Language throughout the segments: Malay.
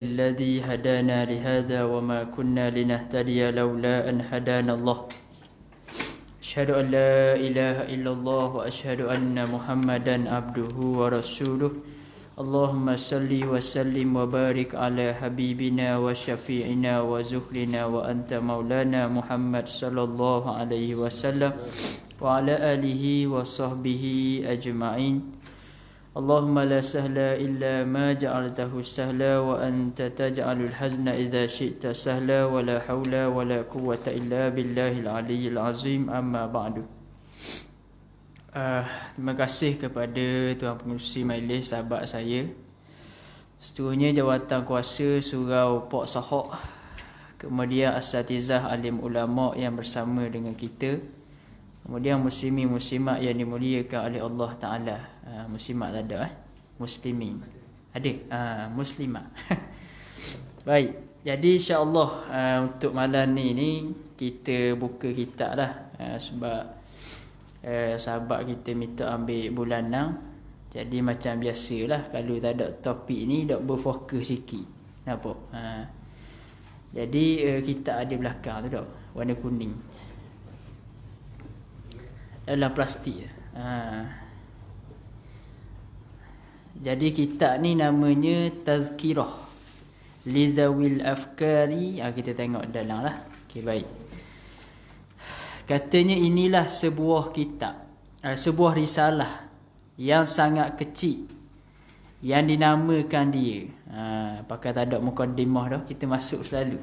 الذي هدانا لهذا وما كنا لنهتدي لولا أن هدانا الله أشهد أن لا إله إلا الله وأشهد أن محمدا عبده ورسوله اللهم صل وسلم وبارك على حبيبنا وشفيعنا وزهرنا وأنت مولانا محمد صلى الله عليه وسلم وعلى آله وصحبه أجمعين اللهم لا سهل إلا ما جعلته سهلا وأنت تجعل الحزن إذا شئت سهلا ولا حول ولا قوة إلا بالله العلي العظيم أما بعد. Terima kasih kepada Tuan Pengerusi Majlis, sahabat saya. Seterusnya Jawatan Kuasa Surau Port Sahok, kemudian Asatizah Alim Ulama yang bersama dengan kita, kemudian muslimin muslimat yang dimuliakan oleh Allah Ta'ala. Muslimat tak ada muslimin ada, muslimat. Baik, jadi insyaAllah untuk malam ni kita buka kitab lah, sebab sahabat kita minta ambil bulan 6. Jadi macam biasalah, kalau tak ada topik ni tak berfokus sikit, nampak? Jadi kitab ada belakang tu tak, warna kuning dalam plastik. Jadi kitab ni namanya Tazkirah Lizawil Afkari. Kita tengok dalam lah. Okey, baik. Katanya inilah sebuah kitab, sebuah risalah yang sangat kecil yang dinamakan dia. Pakai tak ada mukadimah dah, kita masuk selalu.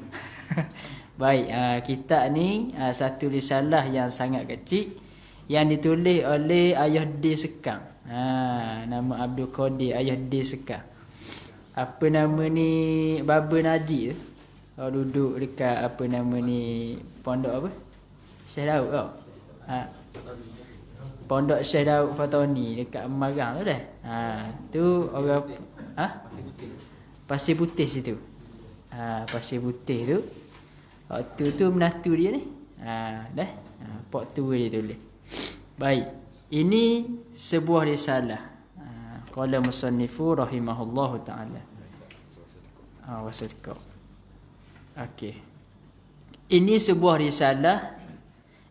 Baik, kitab ni satu risalah yang sangat kecil yang ditulis oleh Ayah D. Sekang. Nama Abdul Qadir Ayah D. Sekang. Apa nama ni, Baba Najib tu, duduk dekat apa nama ni, pondok apa, Syekh Daud tau. Pondok Syekh Daud Fatoni dekat Marang tu dah. Tu orang Pasir Putih situ. Pasir Putih tu. Waktu tu menatu dia ni. Dah. Pok tua dia tulis. Baik. Ini sebuah risalah. Qala musannifu rahimahullahu ta'ala. Wasadqa. Okey. Ini sebuah risalah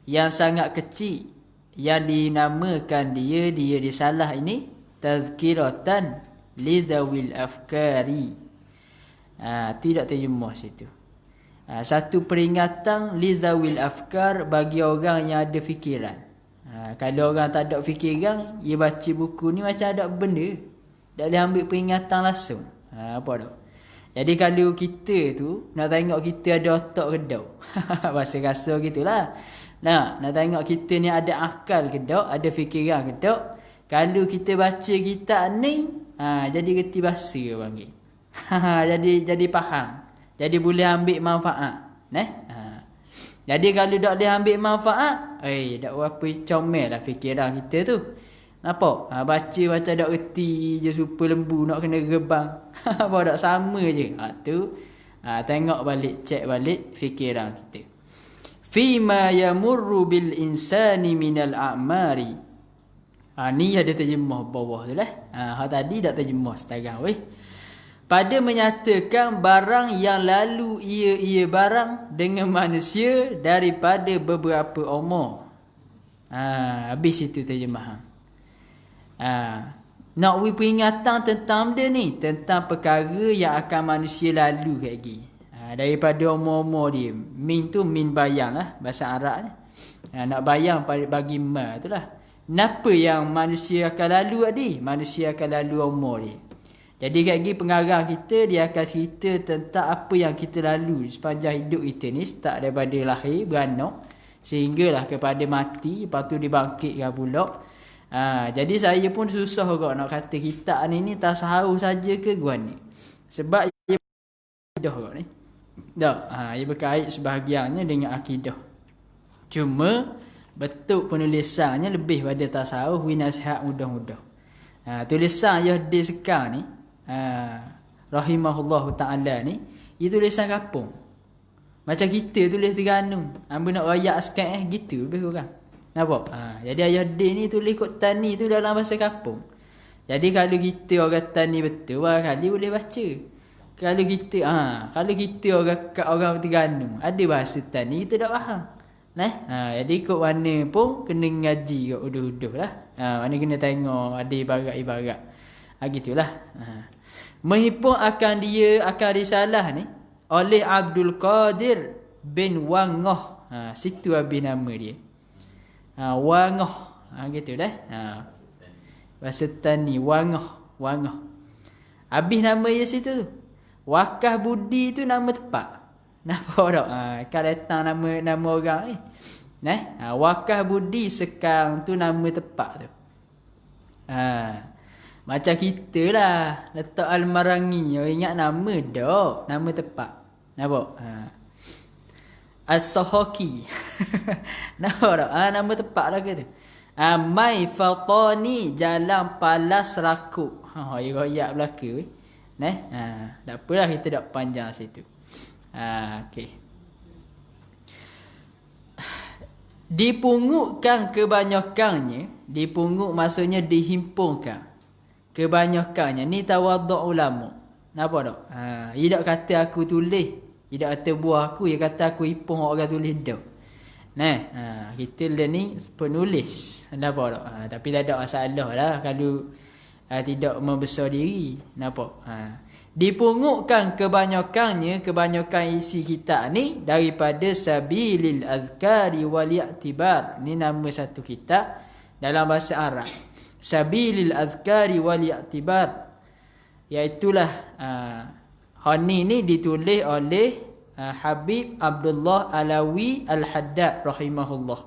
yang sangat kecil yang dinamakan dia risalah ini Tazkiratan Lidawil Afkari. Tidak terjemah situ. Satu peringatan Lidawil Afkar, bagi orang yang ada fikiran. Kalau orang tak ada fikiran, dia baca buku ni macam ada benda, tak boleh ambil peringatan langsung. Apa tak? Jadi kalau kita tu nak tengok kita ada otak ke tak, bahasa kasar gitulah. Nak tengok kita ni ada akal ke tak, ada fikiran ke tak. Kalau kita baca kitab ni, jadi reti bahasa panggil. jadi faham. Jadi boleh ambil manfaat. Jadi kalau tak boleh ambil manfaat, tak berapa comel lah fikiran kita tu. Nampak? Baca macam tak reti je, super lembu nak kena rebang. Apa tak sama je. Tu tengok balik, cek balik fikiran kita. Fima yamurru bil insani minal a'mari. Ni ada terjemah bawah tu lah. Tadi tak terjemah sekarang weh. Pada menyatakan barang yang lalu ia barang dengan manusia daripada beberapa umur. Habis itu terjemahan. Nak beri peringatan tentang dia ni, tentang perkara yang akan manusia lalu lagi. Daripada umur-umur dia. Min tu min bayang lah, bahasa Arab ni. Nak bayang bagi ma tu lah. Kenapa yang manusia akan lalu tadi? Manusia akan lalu umur dia. Jadi lagi pengarang kita, dia akan cerita tentang apa yang kita lalui sepanjang hidup kita ni, start daripada lahir, beranak, sehinggalah kepada mati, lepas tu dibangkitkan pula. Jadi saya pun susah juga nak kata kitab ni tasawuf saja ke gua ni. Sebab ia akidah kot ni. Ia berkait sebahagiannya dengan akidah. Cuma bentuk penulisannya lebih pada tasawuf, nasihat mudah-mudah. Tulisan Ayah D. Sekang ni, rahimahullahu ta'ala ni, dia tulisan kampung. Macam kita tulis Terengganu, hamba nak rayak sekarang gitu lebih kurang. Nampak? Jadi Ayah D ni tulis kot tani tu dalam bahasa kampung. Jadi kalau kita orang tani betul, barangkali boleh baca. Kalau kita orang kat orang Terengganu ada bahasa tan ni kita tak faham. Jadi ikut mana pun kena ngaji kat uduh-uduh lah. Mana kena tengok ada ibarat-ibarat. Gitulah. Menghimpun akan risalah ni oleh Abdul Qadir bin Wangoh. Situ habis nama dia. Wangoh. Gitu dah. Bahasa Tani Wangoh. Habis nama dia situ tu. Wakah Budi tu nama tepat. Nampak tak? Kalau datang nama orang ni. Wakah Budi Sekang tu nama tepat tu. Macam kita lah. Letak Almarangi. Orang ingat nama tak? Nama tepat. Nampak? As-Sohoki. Nampak tak? Nama tepat lah ke tu. Mai Fatani Jalan Palas Rakuk. Royak belaka. Tak apalah kita tak panjang situ. Okey. Dipungutkan kebanyakannya. Dipungut maksudnya dihimpunkan. Kebanyakannya. Ni tawaduk ulama. Nampak tak? Dia tak kata aku tulis. Dia tak kata buah aku. Dia kata aku himpun orang tulis dah. Kita ni penulis. Nampak tak? Tapi tak ada masalah lah kalau tidak membesar diri. Nampak? Dipungutkan kebanyakan isi kitab ni daripada Sabilil Azkari wal I'tibar. Ni nama satu kitab dalam bahasa Arab. Sabilil Azkari wal I'tibar. Iaitulah Hani ni ditulis oleh Habib Abdullah Alawi Al-Haddad rahimahullah.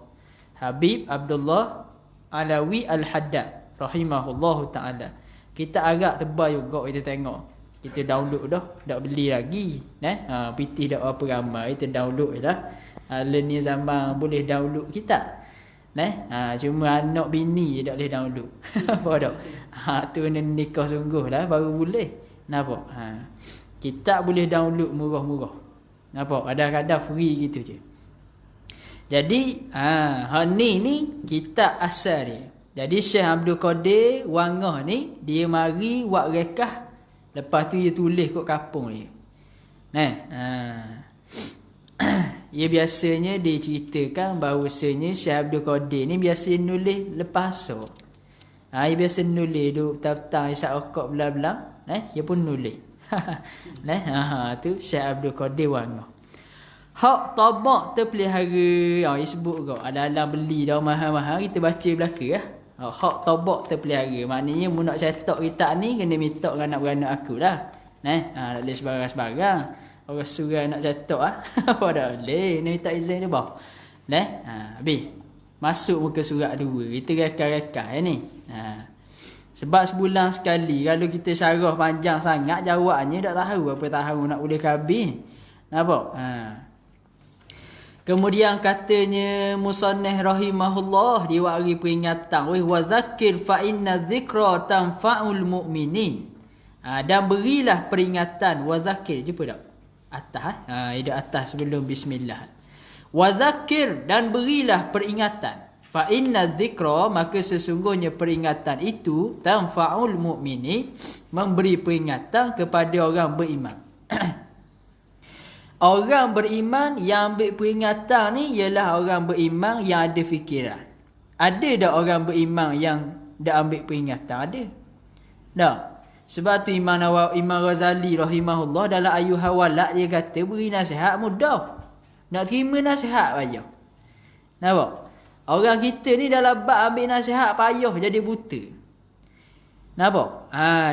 Habib Abdullah Alawi Al-Haddad rahimahullah ta'ala. Kita agak tebal juga kita tengok. Kita download dah, tak beli lagi. PT dak apa ramai, kita download dah. Ni zaman boleh download kita. Cuma anak bini je tak boleh download. Apa tak? Tu nikah sungguh lah baru boleh. Nampak? Kita boleh download murah-murah. Nampak? Kadang-kadang free gitu je. Jadi, ni kitab asal dia. Jadi Syekh Abdul Qadir Wangoh ni dia mari buat rekah. Lepas tu dia tulis kat kapung dia. Dia biasanya dia ceritakan bahawasanya Syekh Abdul Qadir ni biasa nulis lepas asar. Dia biasa nulis duk petang isyak rokok belah-belah. Dia pun nulis. Tu Syekh Abdul Qadir Wangoh. Hak tabak terpelihara. Dia sebut kau. Ada beli dah mahal-mahal. Kita baca belaka lah. Hak tabak terpelihara. Maknanya mu nak cetak kitab ni kena minta dengan anak-beranak aku lah. Tak boleh sebarang-sebarang. Orang suruh nak cetak lah. Apa tak boleh. Ni minta izin dia bawah. Habis. Masuk muka surat 2. Kita rekah-rekah ni. Sebab sebulan sekali. Kalau kita syarah panjang sangat. Jawabnya tak tahu apa tahu nak boleh habis. Nampak? Kemudian katanya Musannif rahimahullah diwari peringatan wa zakir fa inna dzikra tanfa'ul mu'minin. Dan berilah peringatan wa zakir jumpa tak? Atas ada atas sebelum bismillah. Wa zakir dan berilah peringatan. Fa inna dzikra maka sesungguhnya peringatan itu tanfa'ul mu'minin memberi peringatan kepada orang beriman. Orang beriman yang ambil peringatan ni ialah orang beriman yang ada fikiran. Ada tak orang beriman yang dah ambil peringatan? Ada. Tak? Sebab tu Imam Ghazali rahimahullah dalam Ayuha Walad dia kata beri nasihat mudah. Nak terima nasihat payah. Nampak? Orang kita ni dalam bab ambil nasihat payah jadi buta. Nampak?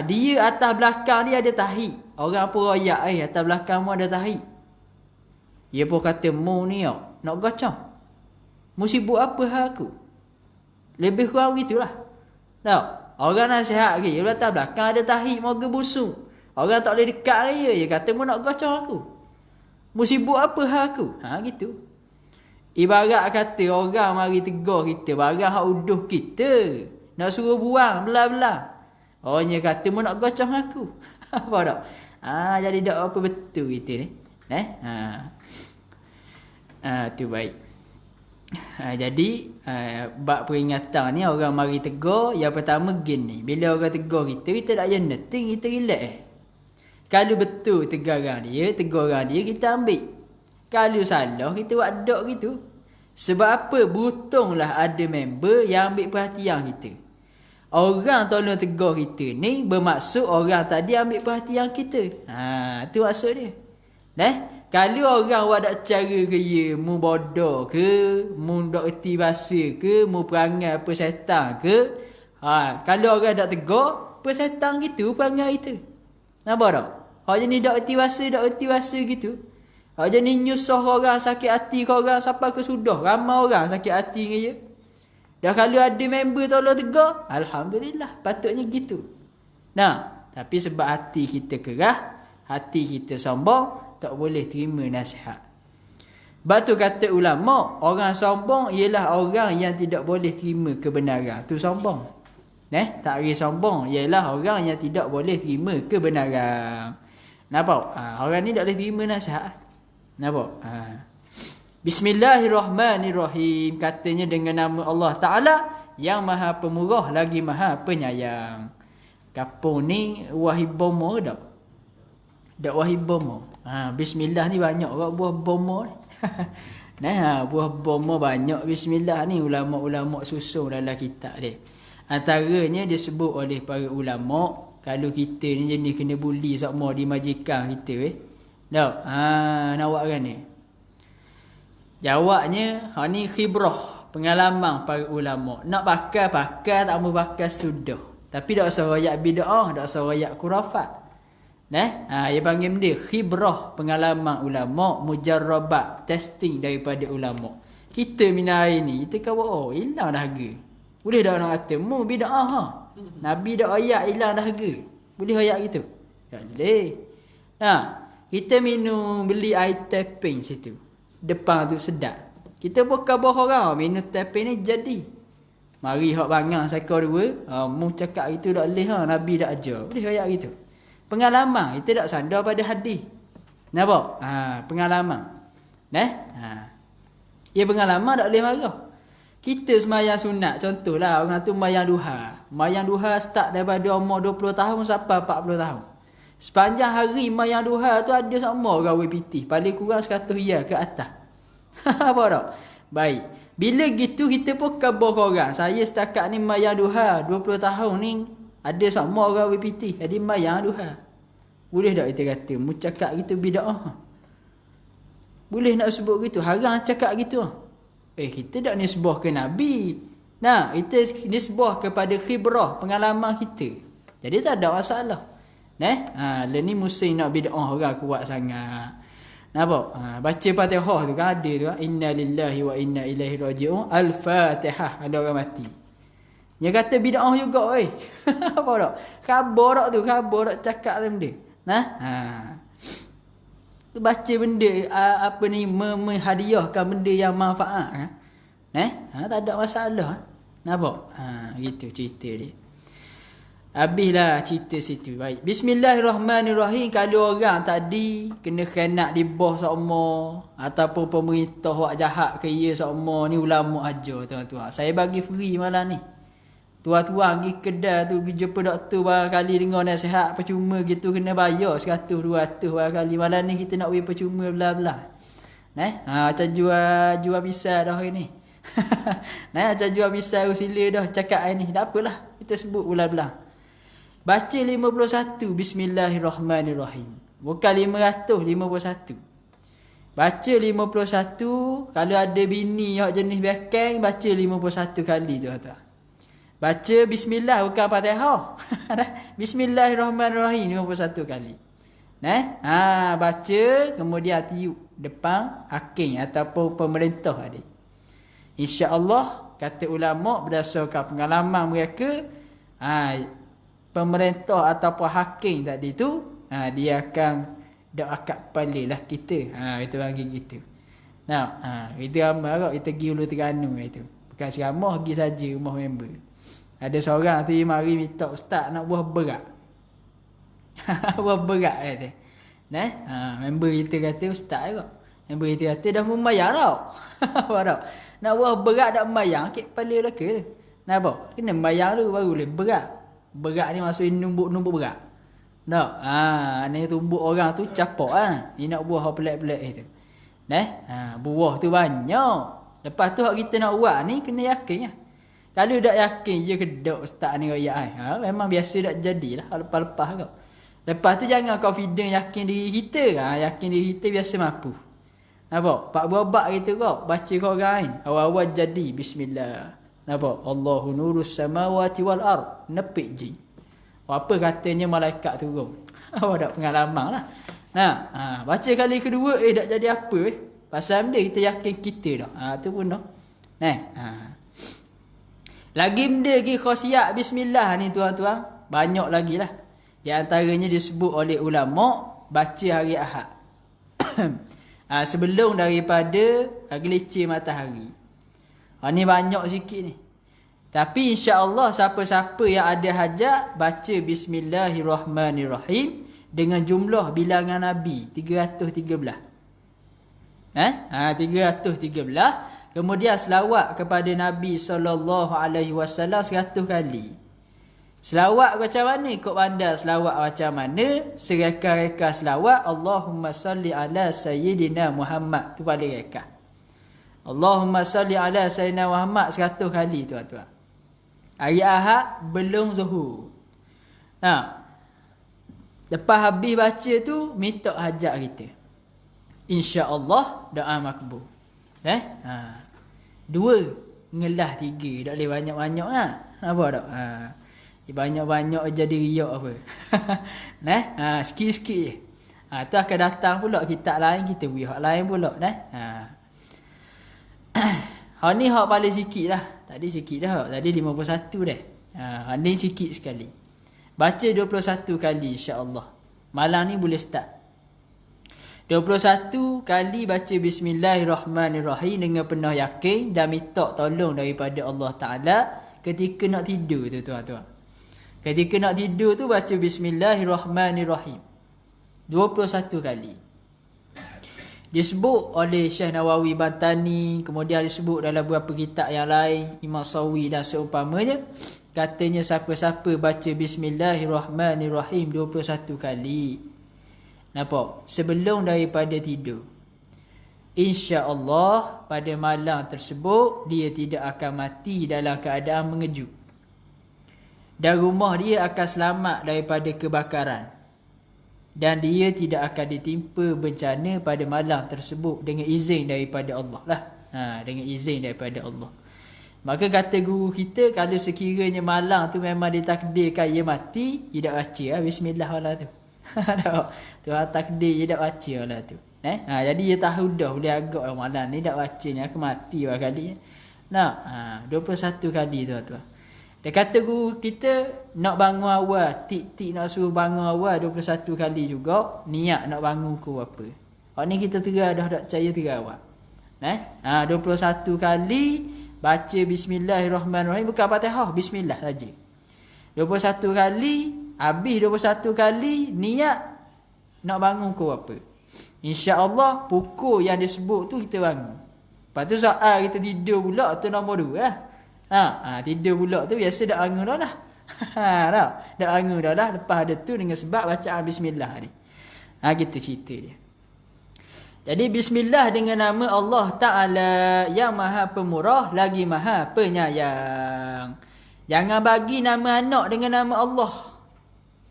Dia atas belakang dia ada tahi. Orang pun royak atas belakang mu ada tahi. Dia pun kata, mu ni nak gacang. Mu sibuk apa hal aku? Lebih kurang gitulah. Tak? Orang nasihat ke, dia atas belakang ada tahi, mau ke busung. Orang tak boleh dekat dia. Dia kata, mu nak gacang aku. Mu sibuk apa hal aku? Gitu. Ibarat kata orang mari tegur kita, barang hak uduh kita. Nak suruh buang, belah-belah. Orangnya kata, mu nak gacang aku. Apa tak? Jadi tak apa betul kita ni. Tu baik. Jadi bab peringatan ni orang mari tegur. Yang pertama gini, bila orang tegur kita tak ada nothing, kita relax. Kalau betul tegur orang dia, kita ambil. Kalau salah, kita buat dok gitu. Sebab apa? Beruntunglah ada member yang ambil perhatian kita. Orang tolong tegur kita ni bermaksud orang tadi ambil perhatian kita. Tu maksud dia. Kalau orang buat cara kaya, mu bodoh ke, mu dok erti bahasa ke, mu perangai apa setan ke, kalau orang dak tegur, apa setan gitu perangai itu. Nampak tak? Hak jenis dak erti bahasa gitu. Hak jenis nyusah orang, sakit hati orang sampai ke sudah. Ramai orang sakit hati dengan dia. Dah kalau ada member tolong tegur, alhamdulillah, patutnya gitu. Tapi sebab hati kita kerah, hati kita sombong, tak boleh terima nasihat. Batu kata ulama, orang sombong ialah orang yang tidak boleh terima kebenaran. Tu sombong. Takrif sombong ialah orang yang tidak boleh terima kebenaran. Nampak? Orang ni tak boleh terima nasihat. Nampak? Bismillahirrahmanirrahim. Katanya dengan nama Allah Ta'ala yang maha pemurah lagi maha penyayang. Kapung ni wahibomo tak? Tak wahibomo. Bismillah ni banyak kat buah bomo ni. Buah bomo banyak bismillah ni ulama-ulama susun dalam kitab dia. Antaranya disebut oleh para ulama, kalau kita ni jenis kena buli sama di majikan kita tak? Nak buat kan ni? Jawabnya ni khibrah, pengalaman para ulama. Nak pakai tak mau pakai sudah. Tapi tak usah royak bid'ah, tak usah royak khurafat. Dia panggil benda khibrah, pengalaman ulama, mujarrabat, testing daripada ulama. Kita minum air ni, kita kata hilang dah harga. Boleh tak orang kata mu bid'ah Nabi dak ayat hilang dah harga. Boleh ayat gitu? Tak boleh. Kita minum beli air tapping situ. Depan tu sedap. Kita bukan bohong orang minum tapping ni jadi. Mari hak bangang sakau dua, mu cakap gitu tak boleh Nabi dak ajar. Boleh ayat gitu. Pengalaman, kita tak sandar pada hadis. Nampak? Pengalaman. Ya pengalaman tak boleh marah. Kita semayang sunat, contohlah orang tu semayang duha. Semayang duha start daripada umur 20 tahun sampai 40 tahun. Sepanjang hari semayang duha tu ada sama orang WPT. Paling kurang 100 riyal ke atas. Apa tak? Baik. Bila gitu kita pun kabar orang. Saya setakat ni semayang duha 20 tahun ni. Ada sama orang WPT. Jadi mayang duha. Boleh tak kita kata? Mu cakap gitu bid'ah. Boleh nak sebut gitu? Haram cakap gitu. Kita tak nisbah ke Nabi. Kita nisbah kepada khibrah, pengalaman kita. Jadi tak ada masalah. Ni musim nak bid'ah orang kuat sangat. Nampak? Baca Fatihah tu kan ada tu kan. Inna lillahi wa inna ilaihi raji'un. Al-Fatihah. Ada orang mati. Dia kata bid'ah juga apa tak? Khabar tak cakap tu benda. Tu baca benda apa ni menghadiahkan benda yang manfaat tak ada masalah. Nampak? Gitu cerita dia. Habislah cerita situ. Baik. Bismillahirrahmanirrahim. Kalau orang tadi kena khianat di bos sokmo ataupun pemerintah buat jahat ke ia sokmo ni ulama ajar tuan-tuan. Saya bagi free malam ni. Tuan-tuan pergi kedai tu, pergi jumpa doktor barangkali dengar nasihat percuma gitu kena bayar 100-200 barangkali. Malam ni kita nak beri percuma bla-bla. Macam jual pisau dah hari ni. Macam jual pisau sila dah cakap hari ni. Tak apalah, kita sebut bla-bla. Baca 51 Bismillahirrahmanirrahim. Bukan 551. Baca 51, kalau ada bini yang jenis bekeng, baca 51 kali tuan-tuan. Baca bismillah bukan Fatihah. Bismillahirrahmanirrahim 51 kali. Baca kemudian tiup depan hakim ataupun pemerintah tadi. Insya-Allah kata ulama berdasarkan pengalaman mereka, pemerintah ataupun hakim tadi tu dia akan dak akak palilah kita. Itu bagi gitu. Itu amal kita pergi Ulu Terengganu itu. Bukan ceramah pergi saja rumah member. Ada seorang tu mari minta ustaz nak buah berat. Buah berat kata. Member kita kata ustaz kok. Member kita kata dah membayar tau. Apa tau? Nak buah berat dak membayar kek kepala leka tu. Nampak? Kena membayar dulu baru boleh berat. Berat ni maksudnya numbuk berat. Tak. Ni tumbuk orang tu capok Ni nak buah pelik-pelik itu. Buah tu banyak. Lepas tu hak kita nak buat ni kena yakin Kalau tak yakin je kedok ustaz ni royak memang biasa tak jadilah lepas-lepas kau. Lepas tu jangan confident yakin diri kita. Yakin diri kita biasa mampu. Nampak? Pak berobat kita kau baca kau orang awal-awal jadi bismillah. Nampak? Allahu nurus samawati wal ard. Nepik je. Apa katanya malaikat turun. Awak dak pengalaman lah. Baca kali kedua tak jadi apa Pasal benda kita yakin kita dah. Tu pun dah. Lagi benda lagi khasiat bismillah ni tuan-tuan. Banyak lagi lah. Di antaranya disebut oleh ulama baca hari Ahad. Sebelum daripada gelincir matahari. Ni banyak sikit ni. Tapi insya-Allah siapa-siapa yang ada hajat baca bismillahirrahmanirrahim dengan jumlah bilangan Nabi 313. 313. Kemudian selawat kepada Nabi SAW 100 kali. Selawat macam mana? Kau pandai selawat macam mana? Sereka-reka selawat Allahumma salli ala sayyidina Muhammad. Tu paling reka. Allahumma salli ala sayyidina Muhammad 100 kali tuan-tuan. Hari Ahad belum zuhur. Lepas habis baca tu minta hajat kita. Insya-Allah doa makbul. 2 ngelah 3 tak boleh banyak-banyak Apa tak? Banyak-banyak jadi riak apa. Sikit-sikit je. Tu akan datang pula kitab lain kita beri hak lain pula Hak ni hak paling sikit lah. Tadi sikit dah. Tadi 51 dah. Hak ni sikit sekali. Baca 21 kali insya-Allah. Malam ni boleh start. 21 kali baca bismillahirrahmanirrahim dengan penuh yakin dan minta tolong daripada Allah Ta'ala ketika nak tidur tu tuan-tuan. Ketika nak tidur tu baca bismillahirrahmanirrahim 21 kali. Disebut oleh Syekh Nawawi Bantani, kemudian disebut dalam beberapa kitab yang lain, Imam Sawi dan seumpamanya. Katanya siapa-siapa baca bismillahirrahmanirrahim 21 kali. Nampak? Sebelum daripada tidur. Insya-Allah pada malam tersebut dia tidak akan mati dalam keadaan mengejut. Dan rumah dia akan selamat daripada kebakaran. Dan dia tidak akan ditimpa bencana pada malam tersebut dengan izin daripada Allah lah. Dengan izin daripada Allah. Maka kata guru kita, kalau sekiranya malam tu memang ditakdirkan ia mati, dia tak baca bismillah lah tu. Tu takdir dia tak baca lah tu. Jadi dia tahu dah boleh agak malam ni tak baca ni aku mati lah kali. 21 kali tuan-tuan. Dia kata guru kita nak bangun awal, tik-tik nak suruh bangun awal 21 kali juga, niat nak bangun pukul apa. Hak ni kita dah tak percaya terawat. 21 kali baca bismillahirrahmanirrahim, bukan Fatihah, bismillah saja. 21 kali, habis 21 kali niat nak bangun pukul apa. Insya-Allah pukul yang disebut tu kita bangun. Lepas tu soal kita tidur pula tu nombor 2 lah. Tidur pula tu biasa dak bangun dah lah. Dak bangun dah lah lepas ada tu dengan sebab bacaan bismillah ni. Gitu cerita dia. Jadi bismillah dengan nama Allah Ta'ala yang Maha Pemurah lagi Maha Penyayang. Jangan bagi nama anak dengan nama Allah.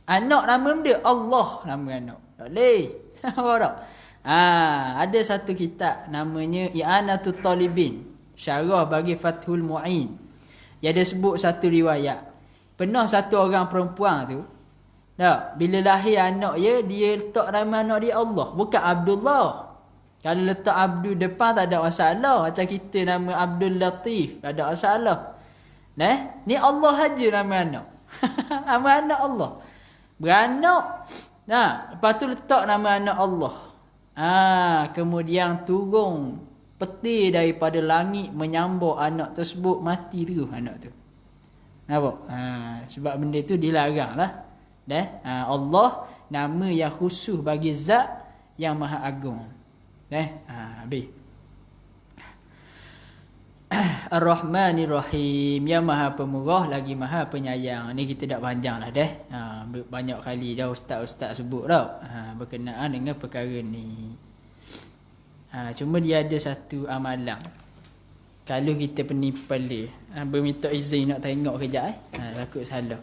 Anak nama dia Allah nama anak. Tak boleh. Apa tak? Ada satu kitab namanya I'anatul Talibin, syarah bagi Fathul Mu'in. Dia ada sebut satu riwayat. Pernah satu orang perempuan tu, bila lahir anak dia letak nama anak dia Allah, bukan Abdullah. Kalau letak Abdul depan tak ada masalah. Macam kita nama Abdul Latif, tak ada masalah. Ni Allah aja nama anak. Nama anak Allah. Beranak. Lepas tu letak nama anak Allah. Kemudian turun peti daripada langit menyambut anak tersebut, mati terus anak tu. Nampak? Sebab benda tu dilarang lah. Allah nama yang khusus bagi zat yang maha agung. Habis. Ar-Rahmanir Rahim, yang Maha Pemurah lagi Maha Penyayang. Ni kita dah panjang lah dah. Banyak kali dah ustaz-ustaz sebut dah berkenaan dengan perkara ni. Cuma dia ada satu amalan. Kalau kita pening kepala, berminta izin nak tengok kejap takut salah.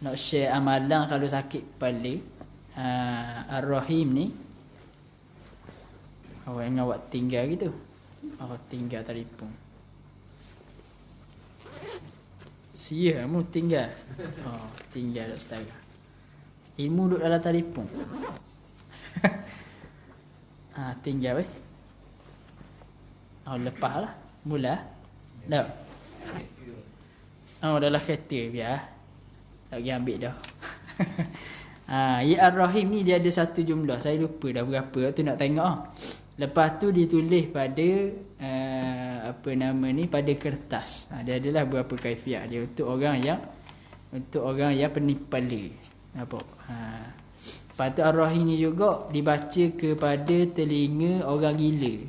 Nak share amalan kalau sakit kepala. Ar-Rahim ni awak ingat awak tinggal gitu. Awak tinggal telefon. Sia kamu tinggal. Tinggal tak setara. Ilmu duduk dalam telefon. Tinggal weh. Lepas lah. Mula. Dah. Dalam kereta biar. Tak pergi ambil dah. Ya Ar-Rahim ni dia ada satu jumlah. Saya lupa dah berapa. Tu nak tengok. Lepas tu ditulis pada pada kertas. Dia adalah berapa kaifiah dia untuk orang yang pening kepala. Nampak? Lepas tu Ar-Rahim ni juga dibaca kepada telinga orang gila.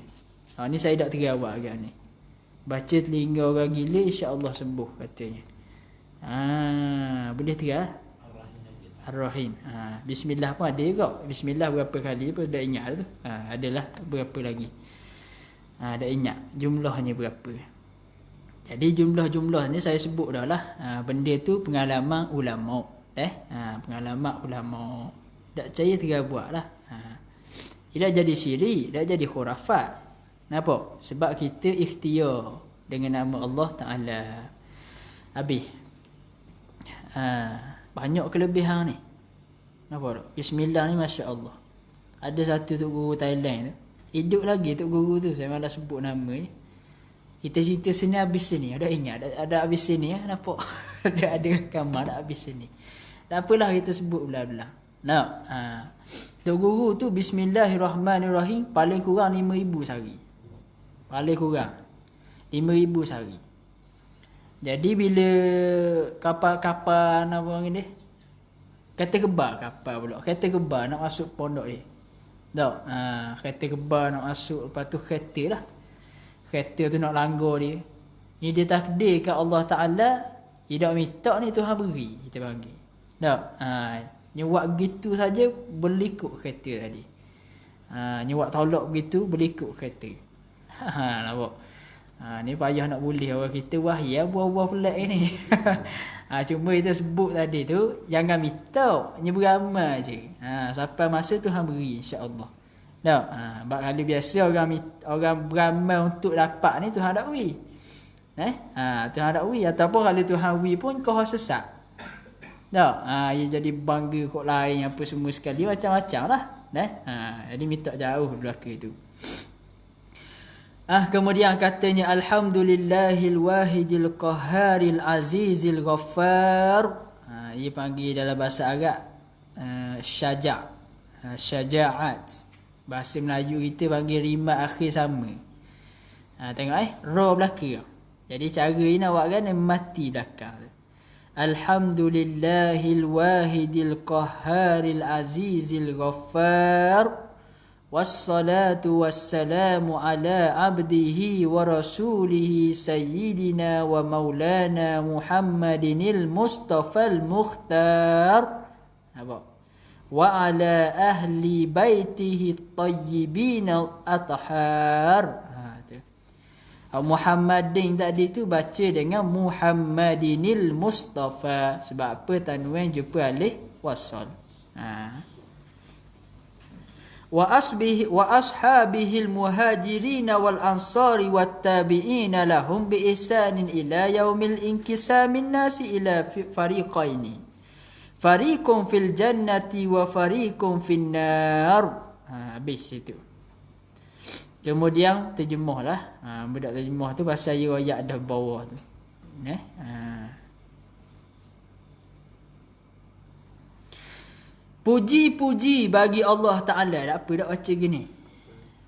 Ni saya tak terawak agak ni. Baca telinga orang gila, insya-Allah sembuh katanya. Boleh terang? Ar-Rahim. Bismillah pun ada juga. Bismillah berapa kali pun dah ingat tu. Adalah berapa lagi. Dah ingat jumlahnya berapa. Jadi jumlah-jumlah ni saya sebut dah lah. Benda tu pengalaman ulama. Pengalaman ulama. Tak percaya terbuat lah. Dia dah jadi syirik, dah jadi khurafat. Kenapa? Sebab kita ikhtiar dengan nama Allah Ta'ala. Habis. Banyak kelebihan ni. Nampak tak? Bismillah ni Masya Allah. Ada satu Tok Guru Thailand tu. Hidup lagi Tok Guru tu. Saya malah sebut nama ni. Kita cerita sini habis sini. Ada ingat? Ada habis sini ya? Nampak? ada rekaman ada habis sini. Tak apalah kita sebut belah-belah. Tok Guru tu Bismillahirrahmanirrahim paling kurang 5,000 sehari. Paling kurang 5,000 sehari. Jadi bila kapal apa ni dia? Kereta kebal kapal pula. Kereta kebal nak masuk pondok dia. Tak? Kereta kebal nak masuk, lepas tu kereta lah. Kereta tu nak langgar dia. Ni dia takdirkan Allah Ta'ala, dia tak minta ni Tuhan beri, kita panggil. Tak? Nyewak begitu saja boleh ikut kereta tadi. Nyewak tolak begitu boleh ikut kereta. Nampak? Ni payah nak boleh orang kita wahia buah-buah pelik ni. Cuma kita sebut tadi tu jangan minta, hanya beramal je. Sampai masa Tuhan beri insya-Allah. Tak? Bab kali biasa orang beramal untuk dapat ni Tuhan tak beri. Tuhan tak beri ataupun kalau Tuhan beri pun kau sesat. Tak? Ia jadi bangga kok lain apa semua sekali macam-macam lah. Jadi minta jauh belaka tu. Kemudian katanya Alhamdulillahil wahidil qahharil azizil ghaffar. Ia panggil dalam bahasa Arab syaja'at. Bahasa Melayu kita panggil rima akhir sama. Tengok ra belakang. Jadi cara ini awak kan mati belakang. Alhamdulillahil wahidil qahharil azizil ghaffar. Wassalatu wassalamu ala abdihi wa rasulihi sayyidina wa maulana Muhammadinil Mustafal Mukhtar. Wa ala ahli baitihi tayyibin al-athhar. Muhammadin tadi tu baca dengan Muhammadinil Mustafa. Sebab apa tanwin jumpa alif wasal. Wa ashabihil muhajirin wal ansari wat tabi'in lahum bi ihsanin ila yaumil inqisamin nasi ila fariqaini. Fariqun fil jannati wa fariqun fin nar. Habis situ. Kemudian terjemahlah. Budak terjemah tu pasal riwayat dah bawah tu. Puji-puji bagi Allah Ta'ala. Tak apa tak baca gini.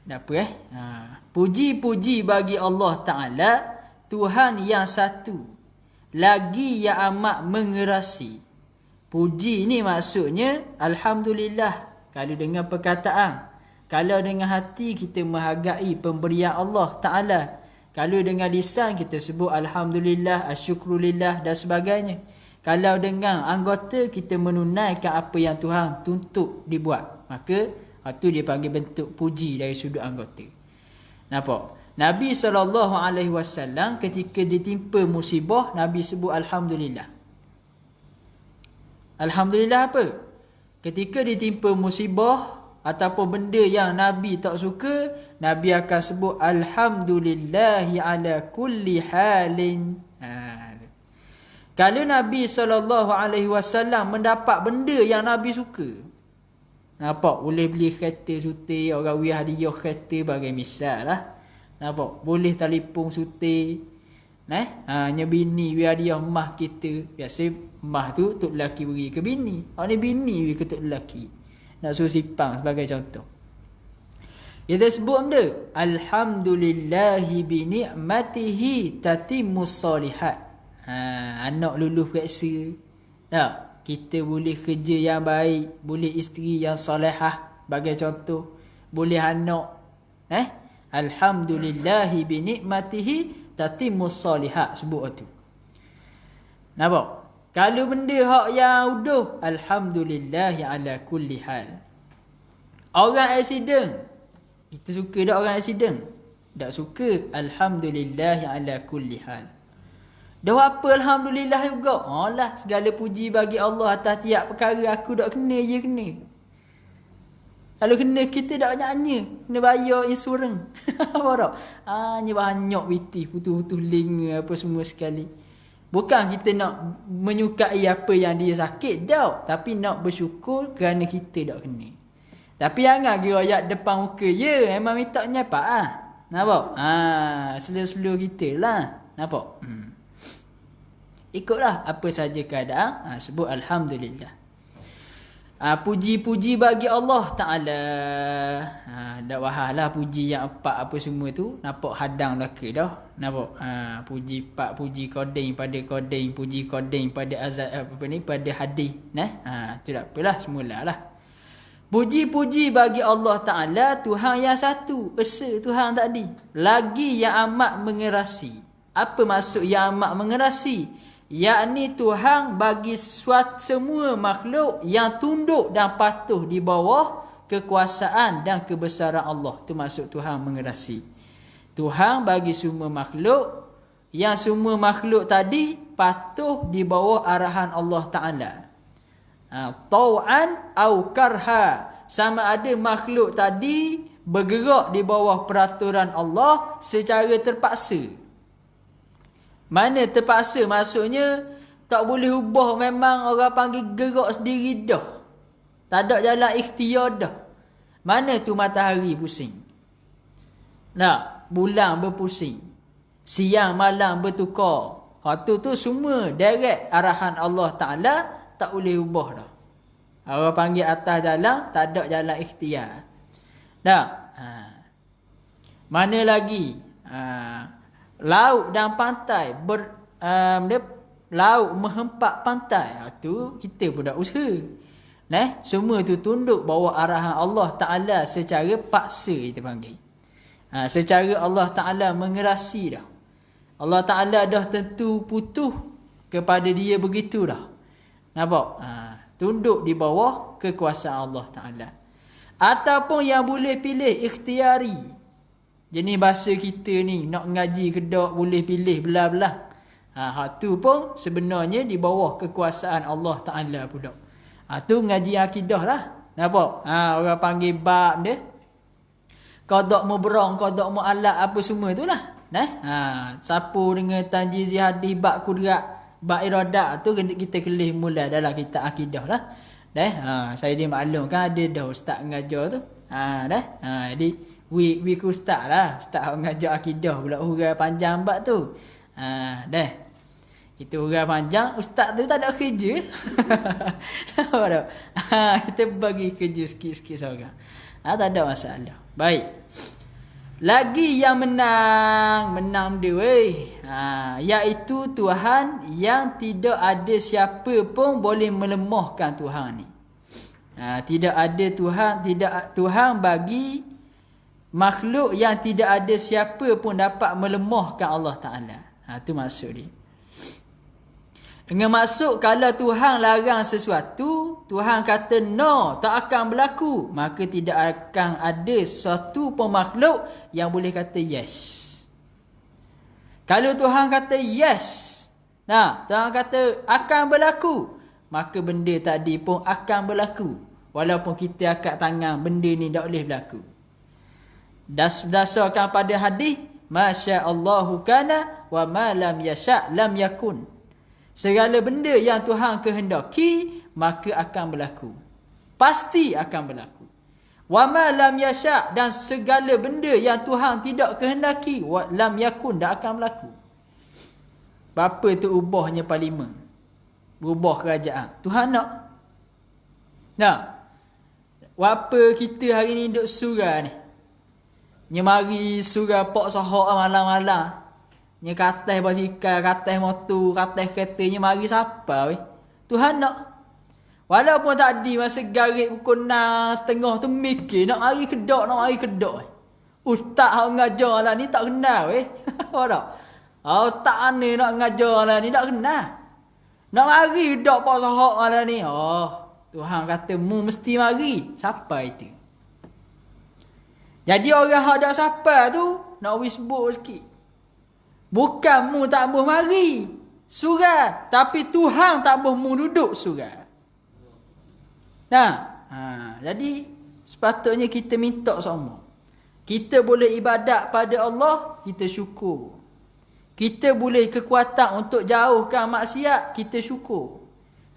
Tak apa Puji-puji bagi Allah Ta'ala, Tuhan yang satu, lagi yang amat mengerasi. Puji ni maksudnya Alhamdulillah. Kalau dengan perkataan Kalau dengan hati kita menghargai pemberian Allah Ta'ala. Kalau dengan lisan kita sebut Alhamdulillah, Asyukrulillah dan sebagainya. Kalau dengan anggota kita menunaikan apa yang Tuhan tuntut dibuat, maka itu dia panggil bentuk puji dari sudut anggota. Nampak? Nabi SAW ketika ditimpa musibah, Nabi sebut Alhamdulillah. Alhamdulillah apa? Ketika ditimpa musibah ataupun benda yang Nabi tak suka, Nabi akan sebut Alhamdulillahi ala kulli halin. Kalau Nabi SAW mendapat benda yang Nabi suka, nampak? Boleh beli kereta suti, orang beri hadiah kereta bagi misal lah. Nampak? Boleh telefon suti. Hanya bini beri hadiah emas kita. Biasa emas tu tok lelaki beri ke bini. Ni bini beri ke tok lelaki. Nak suruh simpang sebagai contoh. Kita sebut benda Alhamdulillahi bi ni'matihi tatimmus solihat. Anak lulus periksa. Tak? Kita boleh kerja yang baik, boleh isteri yang solehah bagi contoh, boleh anak. Alhamdulillahi bi ni'matihi tatimmus solihat, sebut tu. Nampak? Kalau benda hak yang uduh, Alhamdulillahi ala kulli hal. Orang aksiden, kita suka tak orang aksiden? Tak suka. Alhamdulillahi ala kulli hal. Dah apa Alhamdulillah juga. Alah, segala puji bagi Allah atas tiap perkara. Aku tak kena je kena. Kalau kena kita tak nyanyi. Kena bayar insurans. Apa tak? Hanya banyak biti, putus-putus link apa semua sekali. Bukan kita nak menyukai apa yang dia sakit dah. Tapi nak bersyukur kerana kita tak kena. Tapi jangan kira ayat depan muka. Ya, memang minta nyapak . Nampak? Slow-slow kita lah. Nampak? Ikutlah apa saja keadaan, sebut Alhamdulillah. Puji-puji bagi Allah Ta'ala. Dah wahalah puji yang empat apa semua tu. Nampak hadang laka dah. Nampak? Puji empat, puji koding pada koding, puji koding pada azad apa ni, pada hadis. Tu tak apalah, semula lah. Puji-puji bagi Allah Ta'ala, Tuhan yang satu, esa Tuhan tadi. Lagi yang amat mengerasi. Apa maksud yang amat mengerasi? Yakni Tuhan bagi semua makhluk yang tunduk dan patuh di bawah kekuasaan dan kebesaran Allah. Itu maksud Tuhan mengerasi. Tuhan bagi semua makhluk, yang semua makhluk tadi patuh di bawah arahan Allah Ta'ala. Tau'an au karha. Sama ada makhluk tadi bergerak di bawah peraturan Allah secara terpaksa. Mana terpaksa? Maksudnya tak boleh ubah, memang orang panggil gerak sendiri dah. Tak ada jalan ikhtiar dah. Mana tu matahari pusing? Bulan berpusing. Siang malam bertukar. Tu semua direct arahan Allah Ta'ala, tak boleh ubah dah. Orang panggil atas jalan, tak ada jalan ikhtiar. Mana lagi? Laut dan pantai laut menghempak pantai. Tu kita pun dah usaha. Semua tu tunduk bawah arahan Allah Ta'ala secara paksa, kita panggil. Secara Allah Ta'ala mengerasi dah. Allah Ta'ala dah tentu putuh kepada dia begitu dah. Nampak? Tunduk di bawah kekuasaan Allah Ta'ala. Ataupun yang boleh pilih ikhtiari. Jenis bahasa kita ni, nak ngaji ke tak, boleh pilih belah-belah. Tu pun sebenarnya di bawah kekuasaan Allah Ta'ala pula. Tu ngaji akidah lah. Nampak? Orang panggil bab dia. Qada' mubrang, qada' mu'allaq, apa semua tu lah. Sapu dengan tanjizi hadis, bab kudrat, bab iradat tu kita kelih mula dalam kitab akidah lah. Saya dia maklum kan ada dah ustaz mengajar tu. Jadi we ku ustaz lah. Ustaz yang mengajar akidah pula hurai panjang bab tu. Itu hurai panjang, ustaz tu tak ada kerja. Kita bagi kerja sikit-sikit seorang. Tak ada masalah. Baik. Lagi yang menang dia weh. Iaitu Tuhan yang tidak ada siapa pun boleh melemahkan Tuhan ni. Tidak ada Tuhan, tidak Tuhan bagi makhluk yang tidak ada siapa pun dapat melemahkan Allah Ta'ala. Itu maksud dia. Dengan maksud kalau Tuhan larang sesuatu, Tuhan kata no, tak akan berlaku, maka tidak akan ada satu pun makhluk yang boleh kata yes. Kalau Tuhan kata yes, Tuhan kata akan berlaku, maka benda tadi pun akan berlaku. Walaupun kita angkat tangan, benda ni tak boleh berlaku. Berdasarkan pada hadis, Masya Allahu kana wa ma lam yasha' lam yakun. Segala benda yang Tuhan kehendaki, maka akan berlaku. Pasti akan berlaku. Wa ma lam yasha', dan segala benda yang Tuhan tidak kehendaki, lam yakun, tak akan berlaku. Apa tu ubahnya parlimen? Berubah kerajaan. Tuhan nak. Apa kita hari ni duduk surah ni? Mari surah pok sahak malam-malam. Katas basikal, katas motor, katas kereta, mari siapa weh? Tuhan nak. Walaupun tadi masa garik pukul 6:30 tu mikir nak mari kedok. Ustaz hang ngajar lah ni tak kenal weh. Apa tak? Tak aneh nak ngajar lah ni tak kenal. Nak mari kedok pok sahak malam ni. Tuhan kata mu mesti mari. Siapa itu? Jadi orang yang ada siapa tu nak wisbuk sikit. Bukan mu tak boleh mari surah, tapi Tuhan tak boleh mu duduk surah. Jadi sepatutnya kita minta sama. Kita boleh ibadat pada Allah, kita syukur. Kita boleh kekuatan untuk jauhkan maksiat, kita syukur.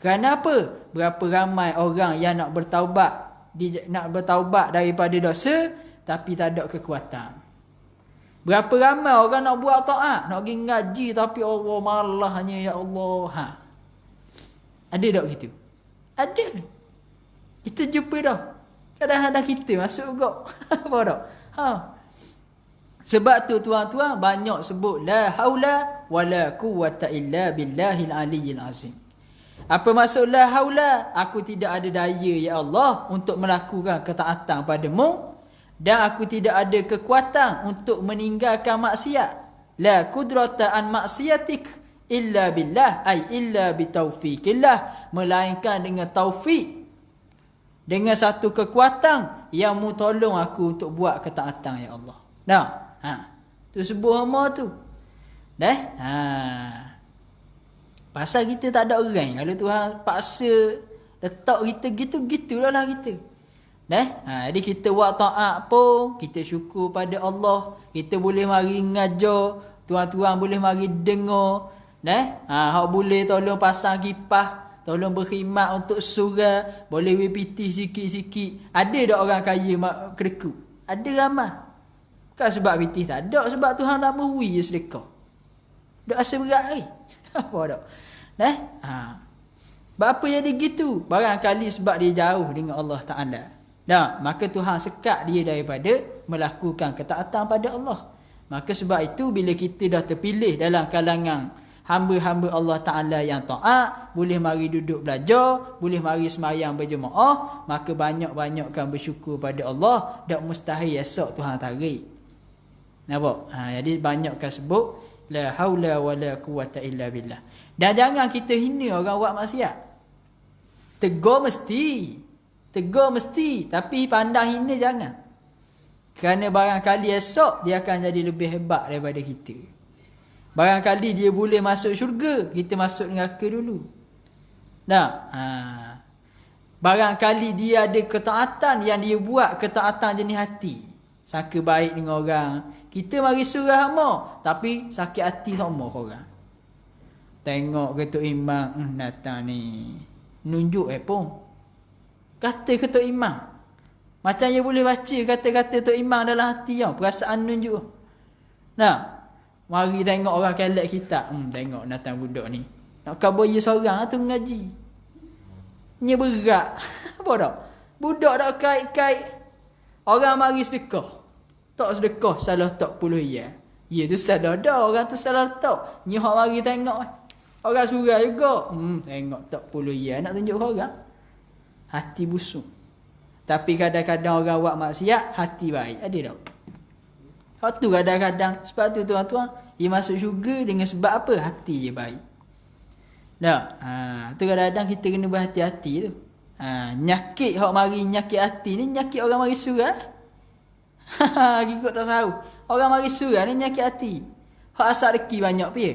Kerana apa? Berapa ramai orang yang nak bertaubat daripada dosa, tapi tak ada kekuatan. Berapa ramai orang nak buat taat, nak pergi ngaji, tapi Allah malahnya, ya Allah. Ada tak gitu? Ada. Kita jumpa dah. Kadang-kadang kita masuk juga. Apa tak? Sebab tu tuan-tuan banyak sebut la haula wala quwwata illa billahil aliyyil azim. Apa maksud la haula? Aku tidak ada daya ya Allah untuk melakukan ketaatan padamu, dan aku tidak ada kekuatan untuk meninggalkan maksiat. La qudrata an maksiatik illa billah, ay illa bitaufiqillah, melainkan dengan taufik, dengan satu kekuatan yang mu tolong aku untuk buat ketaatan ya Allah. Tu sebuah hama tu. Pasal kita tak ada orang. Kalau Tuhan paksa letak kita gitu-gitulah lah kita. Jadi kita buat taat pun, kita syukur pada Allah. Kita boleh mari ngajar, tuan-tuan boleh mari dengar. Hak boleh tolong pasang kipas, tolong berkhidmat untuk surah, boleh WPT sikit-sikit. Ada tak orang kaya kedekut? Ada ramai. Bukan sebab PT tak ada, sebab Tuhan tak mahu je sedekah. Duk asa berat apa tak? Apa jadi gitu? Barangkali sebab dia jauh dengan Allah Ta'ala. Maka Tuhan sekat dia daripada melakukan ketaatan pada Allah. Maka sebab itu bila kita dah terpilih dalam kalangan hamba-hamba Allah Ta'ala yang taat, boleh mari duduk belajar, boleh mari semayang berjemaah, maka banyak-banyakkan bersyukur pada Allah. Tak mustahil esok Tuhan tarik. Nampak? Jadi banyakkan sebut la haula wala quwwata illa billah. Dan jangan kita hina orang buat maksiat. Tegur mesti, tapi pandang hina jangan. Kerana barangkali esok dia akan jadi lebih hebat daripada kita. Barangkali dia boleh masuk syurga, kita masuk neraka dulu. Barangkali dia ada ketaatan yang dia buat, ketaatan jenis hati. Sangka baik dengan orang. Kita mari surah hama, tapi sakit hati sama korang. Tengok Ketua Imam datang ni. Nunjuk pun. Kata Ketua Imam. Macam dia boleh baca kata-kata Ketua Imam dalam hati tau. Perasaan nunjuk. Mari tengok orang kelak kita. Tengok datang budak ni. Nak khabar dia seorang tu mengaji. Dia berat. Apa tak? Budak tak kait-kait. Orang mari sedekah. Tak sedekah salah tak puluh ya. Ya tu salah dah. Orang tu salah tak. Ni hak mari tengok. Orang surah juga. Tengok tak puluh ya. Nak tunjuk orang. Hati busuk. Tapi kadang-kadang orang buat maksiat, hati baik. Ada tak? Hak tu kadang-kadang. Sebab tu tuan-tuan, dia masuk syurga dengan sebab apa? Hati je baik. Tak? Tu kadang-kadang kita kena berhati-hati tu. Nyakit hak mari nyakit hati ni, nyakit orang mari surah. Ikut tak tahu. Orang mari surah ni nyakit hati. Hak asal reki banyak pia.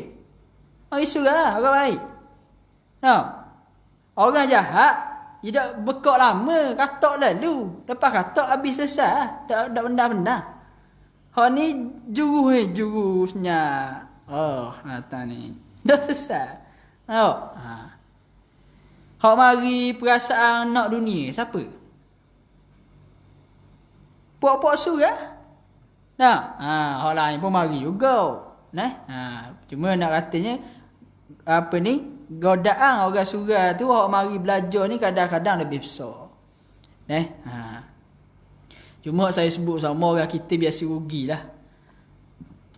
Mari surah orang baik. Tak? Orang jahat, dia dah bekak lama, katak lalu. Lepas katak habis selesai. Tak benda-benda. Hak ni jurusnya. Kata ni. Dah selesai. Hak mari perasaan nak dunia, siapa? Puak-puak surah? Nah, hak lain pun mari juga. Cuma nak katanya apa ni? Godaan orang surah tu hak mari belajar ni kadang-kadang lebih besar. Cuma saya sebut sama orang kita biasa rugilah.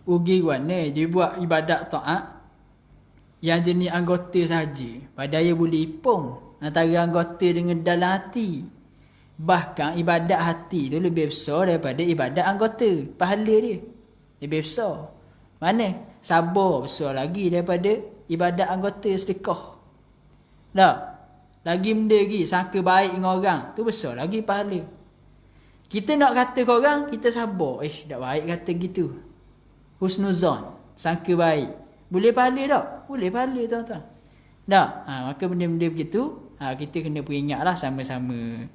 Rugi mana? Dia buat ibadat taat yang jenis anggota saja. Padahal boleh ipung antara anggota dengan dalam hati. Bahkan ibadat hati tu lebih besar daripada ibadat anggota. Pahala dia lebih besar. Mana? Sabar besar lagi daripada ibadat anggota sedekah. Tak? Lagi benda lagi, sangka baik dengan orang, tu besar lagi pahala. Kita nak kata ke orang, kita sabar. Tak baik kata gitu. Husnuzon, sangka baik. Boleh pahala tak? Boleh pahala tuan-tuan. Tak? Maka benda-benda begitu, kita kena peringatlah sama-sama.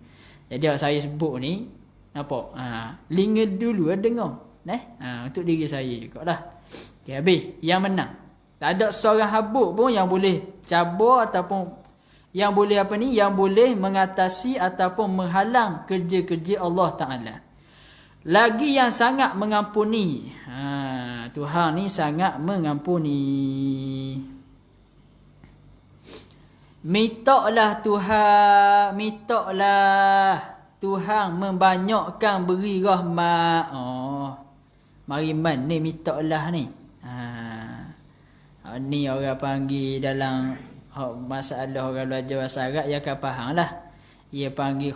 Jadi saya sebut ni, nampak? Linga dulu dengar. Untuk diri saya jugalah. Okay, habis. Yang menang. Tak ada seorang habuk pun yang boleh cabar ataupun yang boleh apa ni? Yang boleh mengatasi ataupun menghalang kerja-kerja Allah Ta'ala. Lagi yang sangat mengampuni. Tuhan ni sangat mengampuni. Mintaklah Tuhan membanyakkan beri rahmat. Mari mana mintaklah ni? Ni orang panggil dalam masalah orang belajar bahasa Arab yang akan faham lah. Ia panggil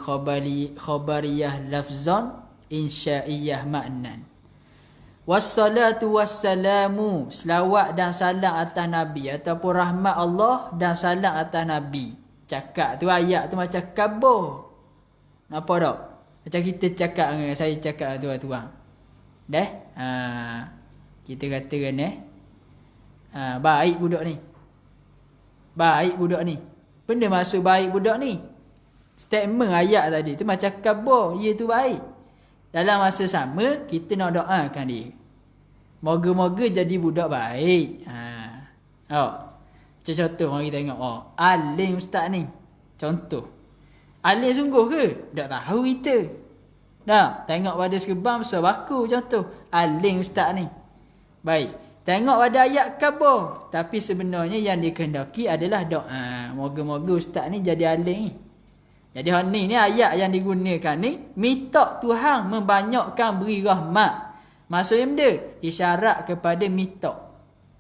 khabariyah lafzan, insya'iyah maknan. Wassalatu wassalamu, selawat dan salam atas Nabi ataupun rahmat Allah dan salam atas Nabi. Cakap tu ayat tu macam khabar. Nampak tak? Macam kita cakap dengan saya cakap tuan-tuan. Kita katakan baik budak ni. Baik budak ni. Benda maksud baik budak ni. Statement ayat tadi tu macam khabar, ia tu baik. Dalam masa sama kita nak doakan dia. Moga-moga jadi budak baik. Macam contoh mari tengok. Alim ustaz ni. Contoh. Alim sungguh ke? Tak tahu kita. Tengok pada serban besar baku contoh. Alim ustaz ni. Baik. Tengok pada ayat khabar. Tapi sebenarnya yang dikehendaki adalah doa. Moga-moga ustaz ni jadi alim. Jadi ni ayat yang digunakan ni. Minta Tuhan membanyakkan beri rahmat. Maksudnya benda? Isyarat kepada minta.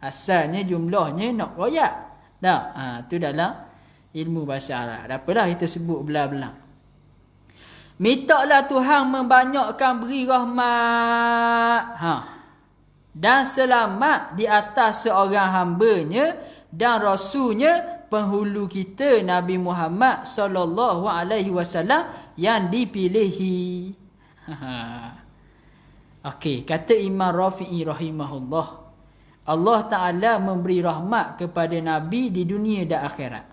Asalnya jumlahnya nak royak. Tu dalam ilmu bahasa Arab. Apalah kita sebut belah-belah. Mintalah Tuhan membanyakkan beri rahmat. Dan selamat di atas seorang hambanya dan rasulnya penghulu kita Nabi Muhammad sallallahu alaihi wasallam yang dipilihi. Okey, kata Imam Rafi'i rahimahullah, Allah Ta'ala memberi rahmat kepada Nabi di dunia dan akhirat.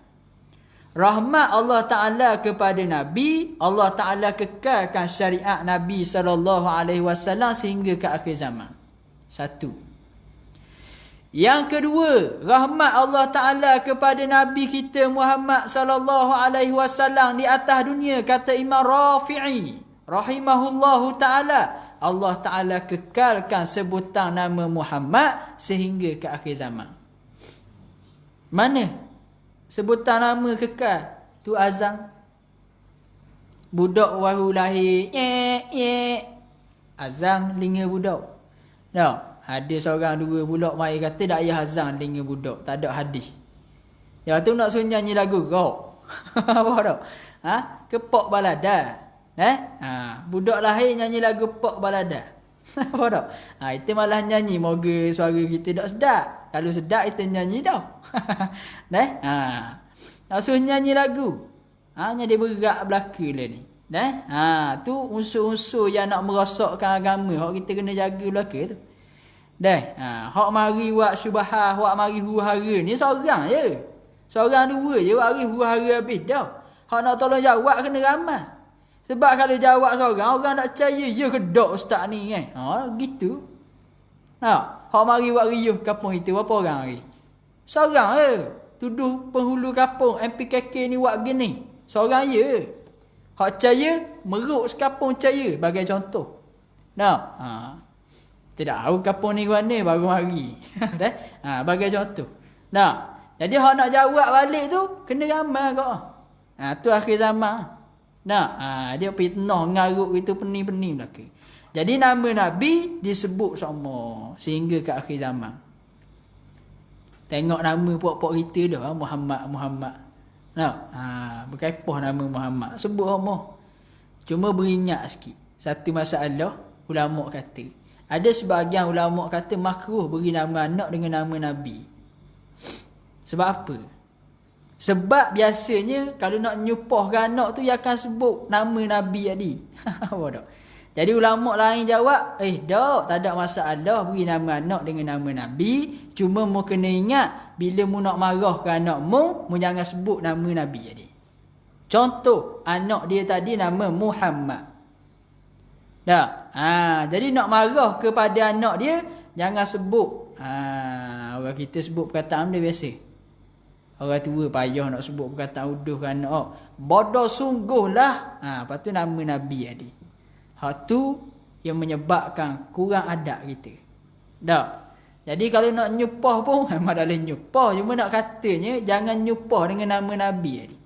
Rahmat Allah Ta'ala kepada Nabi, Allah Ta'ala kekalkan syariat Nabi sallallahu alaihi wasallam sehingga ke akhir zaman. Satu. Yang kedua, rahmat Allah Ta'ala kepada Nabi kita Muhammad sallallahu alaihi wasallam di atas dunia, kata Imam Rafi'i rahimahullahu ta'ala, Allah Ta'ala kekalkan sebutan nama Muhammad sehingga ke akhir zaman. Mana sebutan nama kekal? Tu azan. Budak baru lahir, azan linga budak. Tak? Ada seorang dua budak mai kata tak payah azan linga budak, tak ada hadis. Dia tu nak suruh nyanyi lagu rock. Apa tak? Kepak balada. Budak lahir nyanyi lagu pok balada. Apa tak? Itu malah nyanyi moga suara kita tak sedap. Kalau sedap kita nyanyi dah. Nak suruh nyanyi lagu. Hanya dia berat belaka lah ni. Tu unsur-unsur yang nak merosakkan agama. Hak kita kena jaga belaka tu. Hak mari buat syubhah, hak mari huru-hara ni seorang je. Seorang dua je buat huru-hara habis dah. Hak nak tolong jawab kena ramai. Sebab kalau jawab seorang, orang tak percaya. Ya ke tak ustaz ni kan? Gitu. Hak mari buat riuh kampung itu, berapa orang lagi? Seorang je. Tuduh penghulu kampung MPKK ni buat gini. Seorang je. Hak percaya, meruk sekampung percaya. Bagai contoh. Tidak tahu kampung ni mana baru mari. Bagai contoh. Jadi hak nak jawab balik tu, kena ramai kau. Tu akhir zaman. Dia fitnah ngaruk itu pening-pening belaka. Jadi nama Nabi disebut sama sehingga ke akhir zaman. Tengok nama pok-pok kita dah, Muhammad. Berkaipoh nama Muhammad. Sebut sama. Cuma beringat sikit. Satu masalah ulama kata. Ada sebahagian ulama kata makruh beri nama anak dengan nama Nabi. Sebab apa? Sebab biasanya kalau nak nyupahkan anak tu dia akan sebut nama Nabi tadi. Apa tak? Jadi ulama lain jawab, tak ada masalah beri nama anak dengan nama Nabi, cuma mu kena ingat bila mu nak marahkan anak mu jangan sebut nama Nabi tadi. Contoh, anak dia tadi nama Muhammad. Jadi nak marah kepada anak dia jangan sebut. Orang kita sebut perkataan dia biasa. Orang tua payah nak sebut perkataan uduh kan anak. Bodoh sungguhlah. Lepas tu nama Nabi tadi. Hak tu yang menyebabkan kurang adab kita. Jadi kalau nak nyupah pun memang dah boleh nyupah. Cuma nak katanya jangan nyupah dengan nama Nabi tadi.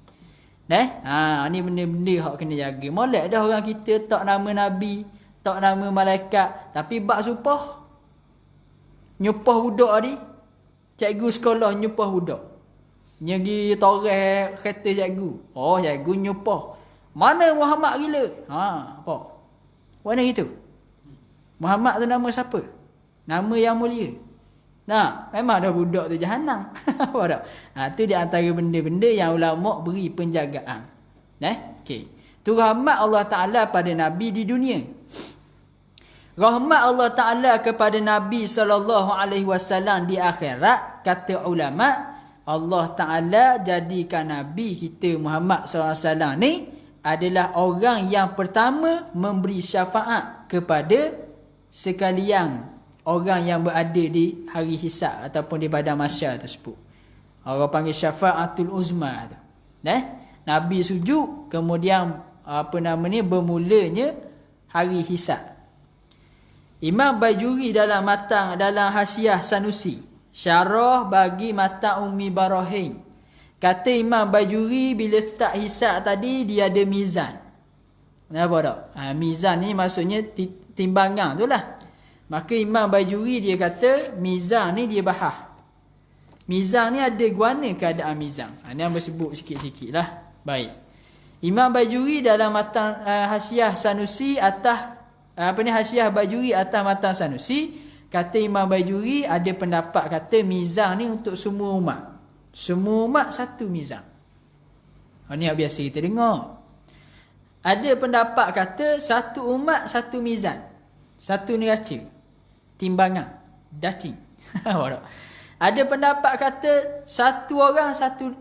Ni benda-benda hak kena jaga. Molek dah orang kita tak nama Nabi, tak nama malaikat, tapi bak supah. Nyupah budak tadi. Cikgu sekolah nyupah budak. Nyagi toreh kata cikgu. Cikgu nyupah. Mana Muhammad gila? Apa? Mana gitu? Muhammad tu nama siapa? Nama yang mulia. Memang dah budak tu jahanam. Apa tak? Tu di antara benda-benda yang ulama beri penjagaan. Okey. Tu rahmat Allah Ta'ala pada Nabi di dunia. Rahmat Allah Ta'ala kepada Nabi SAW di akhirat, kata ulama, Allah Ta'ala jadikan Nabi kita Muhammad SAW ni adalah orang yang pertama memberi syafaat kepada sekalian orang yang berada di hari hisab ataupun di padang mahsyar tersebut. Orang panggil syafaatul uzma tu. Nabi sujud, kemudian bermulanya hari hisab. Imam Bajuri dalam Hasyiah Sanusi, syarah bagi mata Ummi Barahin, kata Imam Bajuri bila start hisab tadi dia ada mizan. Kenapa tak? Mizan ni maksudnya timbangan tu lah. Maka Imam Bajuri dia kata mizan ni dia bahas. Mizan ni ada guana keadaan mizan. Ni yang bersebut sikit-sikit lah. Baik. Imam Bajuri dalam matan Hasyiah Sanusi atas Hasyiah Bajuri atas matan Sanusi, kata Imam Bajuri ada pendapat kata mizan ni untuk semua umat. Semua umat satu mizan. Ni yang biasa kita dengar. Ada pendapat kata satu umat satu mizan. Satu neraca. Timbangan. Dacing. Ada pendapat kata satu orang satu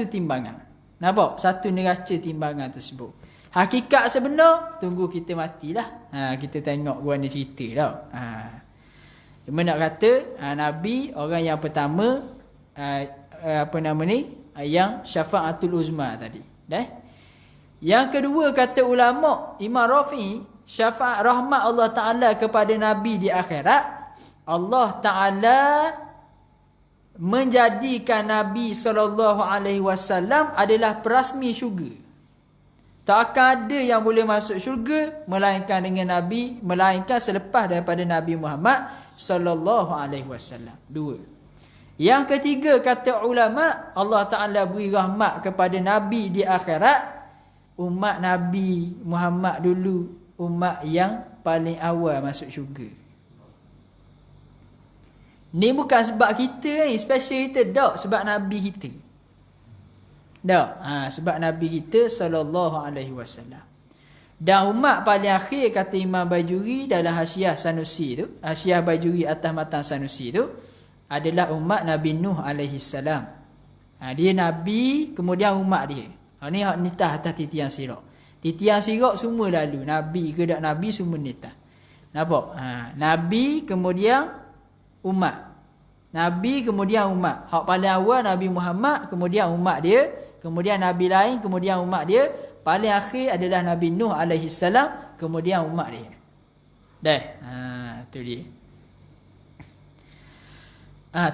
timbangan. Nampak? Satu neraca timbangan tersebut. Hakikat sebenar, tunggu kita matilah. Kita tengok gua ni cerita tau. Cuma nak kata Nabi orang yang pertama yang syafaatul uzma tadi. Yang kedua kata ulama Imam Rafi'i, syafaat rahmat Allah Ta'ala kepada Nabi di akhirat, Allah Ta'ala menjadikan Nabi SAW adalah perasmi syurga. Tak akan ada yang boleh masuk syurga melainkan selepas daripada Nabi Muhammad SAW. Dua. Yang ketiga kata ulama, Allah Ta'ala beri rahmat kepada Nabi di akhirat. umat Nabi Muhammad dulu umat yang paling awal masuk syurga. Ni bukan sebab kita ni, special kita tak, sebab Nabi kita. Tak, sebab Nabi kita sallallahu alaihi wasallam. Dan umat paling akhir kata Imam Bajuri dalam Hasyiah Sanusi tu, Hasyiah Bajuri atas matan Sanusi tu adalah umat Nabi Nuh alaihi salam. Dia Nabi, kemudian umat dia. Ni hak nitah atas titian sirat. Titian sirat semua lalu, Nabi ke tak Nabi semua nitah. Nampak? Nabi kemudian umat. Nabi kemudian umat. Hak paling awal Nabi Muhammad, kemudian umat dia, kemudian Nabi lain, kemudian umat dia. Paling akhir adalah Nabi Nuh alaihi salam, kemudian umat dia. Dah. Tu dia.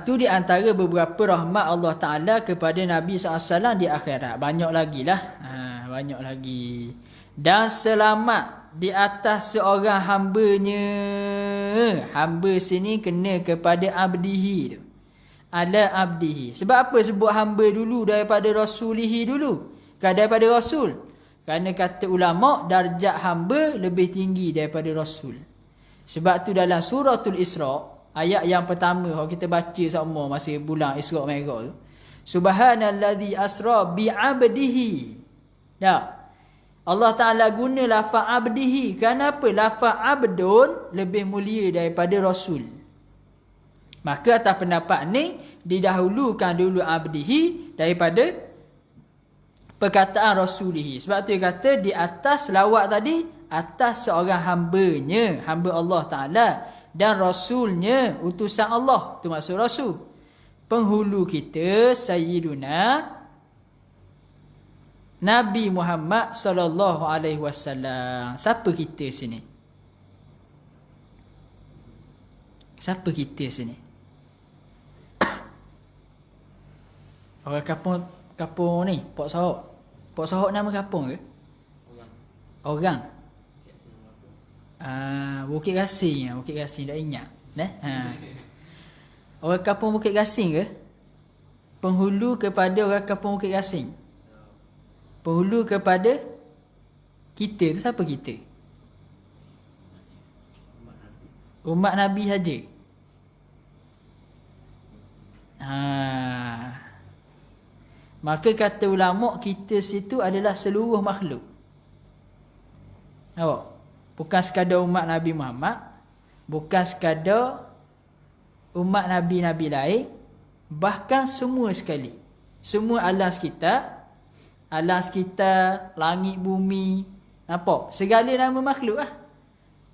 Tu di antara beberapa rahmat Allah Ta'ala kepada Nabi SAW di akhirat. Banyak lagi lah. Banyak lagi. Dan selamat di atas seorang hambanya. Hamba sini kena kepada abdihi tu. Ala abdihi. Sebab apa sebut hamba dulu daripada rasulihi dulu? Daripada rasul. Kerana kata ulama, darjat hamba lebih tinggi daripada rasul. Sebab tu dalam suratul Isra, ayat yang pertama kalau kita baca sama masa bulan Isra Mi'raj tu, subhanallazi asra bi'abdihi. Tak? Allah Ta'ala guna lafaz abdihi. Kenapa? Lafaz abdun lebih mulia daripada rasul. Maka atas pendapat ni didahulukan dulu abdihi daripada perkataan rasulihi. Sebab tu dia kata di atas lawak tadi, atas seorang hambanya, hamba Allah Ta'ala, dan rasulnya, utusan Allah. Itu maksud rasul. Penghulu kita Sayyiduna Nabi Muhammad sallallahu alaihi wasallam. Siapa kita sini? Siapa kita sini? Orang kapung ni, Pok Sahok. Pok Sahok nama kapung ke? Orang. Bukit Gasing. Bukit Gasing dah ingat. Orang kampung Bukit Gasing ke? Penghulu kepada orang kampung Bukit Gasing. Penghulu kepada kita tu siapa kita? Umat Nabi saja. Maka kata ulama, kita situ adalah seluruh makhluk. Nampak? Bukan sekadar umat Nabi Muhammad, bukan sekadar umat Nabi-Nabi lain, bahkan semua sekali. Semua alam sekitar, langit, bumi. Nampak? Segala nama makhluk lah.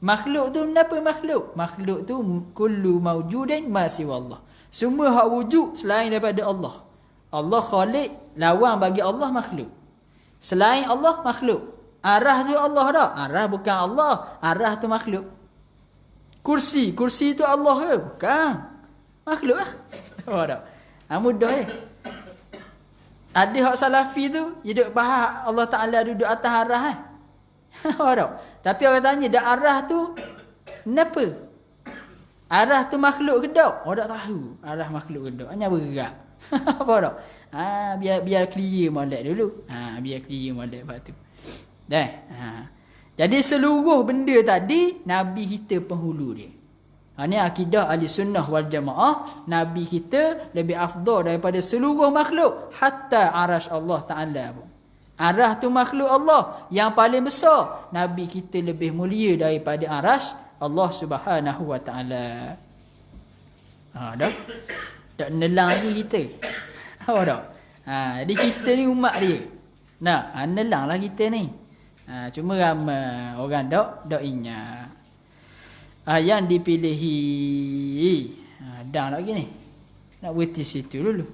Makhluk tu kenapa makhluk? Makhluk tu kullu mawjudin ma siwallah. Semua hak wujud selain daripada Allah. Allah khaliq, lawan bagi Allah makhluk. Selain Allah makhluk. Arah tu Allah tak? Arah bukan Allah. Arah tu makhluk. Kursi tu Allah ke? Bukan. Makhluk lah. Tahu tak? Mudah je. Ada hak salafi tu, dia duduk bahas Allah Ta'ala duduk atas arah kan? Tahu tak? Tapi orang tanya, dah arah tu kenapa? Arah tu makhluk ke tak? Orang tak tahu. Arah makhluk ke tak? Hanya bergerak. Apa tak? Biar clear molek dulu. Biar clear molek lepas tu. Dah. Jadi seluruh benda tadi Nabi kita penghulu dia. Ini akidah ahli sunnah wal jamaah. Nabi kita lebih afdal daripada seluruh makhluk, hatta arash Allah Ta'ala pun. Arah tu makhluk Allah yang paling besar. Nabi kita lebih mulia daripada arash Allah Subhanahu wa Ta'ala. Dah. Tak nelang lagi kita. Tahu tak? Jadi kita ni umat dia. Nelang lah kita ni. Cuma ramai orang tak ingat. Yang dipilihi. Dah lagi ni. Nak berhenti situ dulu.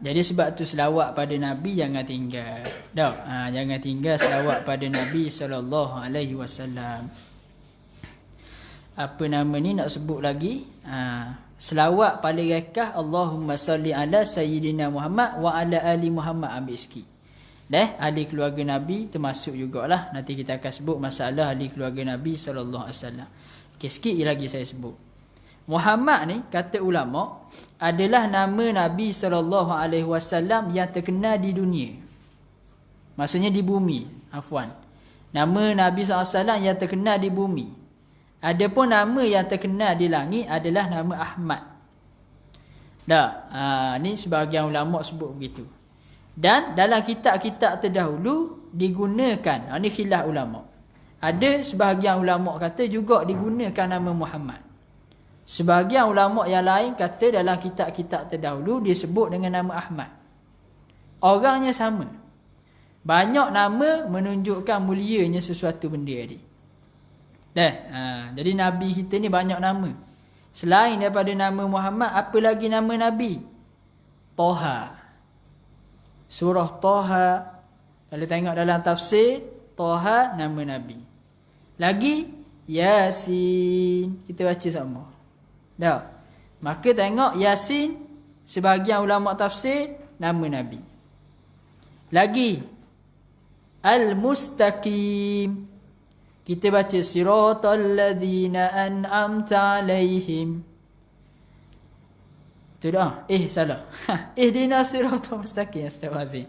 Jadi sebab tu selawat pada Nabi jangan tinggal. Tak? Jangan tinggal selawat pada Nabi SAW. Apa nama ni nak sebut lagi? Selawat paling rekah, Allahumma salli ala Sayyidina Muhammad wa ala ali Muhammad. Ambil sikit. Ahli keluarga Nabi termasuk jugalah. Nanti kita akan sebut masalah ahli keluarga Nabi SAW. Sikit lagi saya sebut. Muhammad ni kata ulama adalah nama Nabi SAW yang terkenal di dunia. Maksudnya di bumi, afwan. Nama Nabi SAW yang terkenal di bumi. Adapun nama yang terkenal di langit adalah nama Ahmad. Ni sebahagian ulama sebut begitu. Dan dalam kitab-kitab terdahulu digunakan, ni khilaf ulama. Ada sebahagian ulama kata juga digunakan nama Muhammad. Sebahagian ulama yang lain kata dalam kitab-kitab terdahulu disebut dengan nama Ahmad. Orangnya sama. Banyak nama menunjukkan mulianya sesuatu benda tadi. Jadi Nabi kita ni banyak nama. Selain daripada nama Muhammad, apa lagi nama Nabi? Toha. Surah Toha. Kalau tengok dalam tafsir, Toha nama Nabi. Lagi Yasin. Kita baca sama. Maka tengok Yasin, sebahagian ulama tafsir nama Nabi. Lagi Al-Mustaqim. Kita baca siratal ladzina an'amta alaihim. Tu dah. Salah. Ihdinas siratal mustaqim. Astagfirullahalazim.